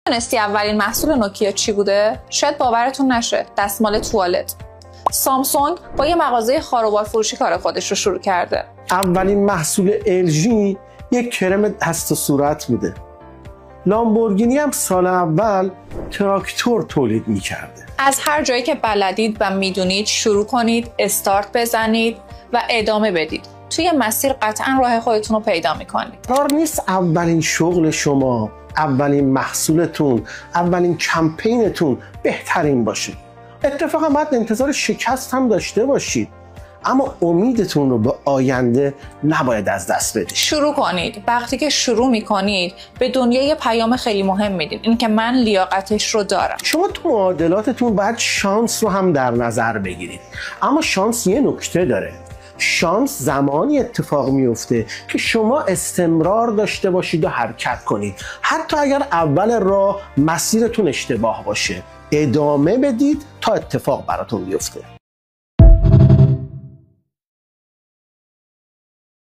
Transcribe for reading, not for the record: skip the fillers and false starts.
دونستی اولین محصول نوکیا چی بوده؟ شاید باورتون نشه، دستمال توالت. سامسونگ با یه مغازه خاروبار فروشی کار خودش رو شروع کرده. اولین محصول LG یک کرم دست و صورت بوده. لامبورگینی هم سال اول تراکتور تولید می‌کرده. از هر جایی که بلدید و میدونید شروع کنید، استارت بزنید و ادامه بدید. توی مسیر قطعا راه خودتون رو پیدا میکنید. قرار نیست اولین شغل شما، اولین محصولتون، اولین کمپینتون بهترین باشه. اتفاقا باید انتظار شکست هم داشته باشید، اما امیدتون رو به آینده نباید از دست بدید. شروع کنید. وقتی که شروع میکنید به دنیا یه پیام خیلی مهم میدید، این که من لیاقتش رو دارم. شما تو معادلاتتون باید شانس رو هم در نظر بگیرید، اما شانس یه نکته داره. شانس زمانی اتفاق میفته که شما استمرار داشته باشید و حرکت کنید. حتی اگر اول راه مسیرتون اشتباه باشه، ادامه بدید تا اتفاق براتون بیفته.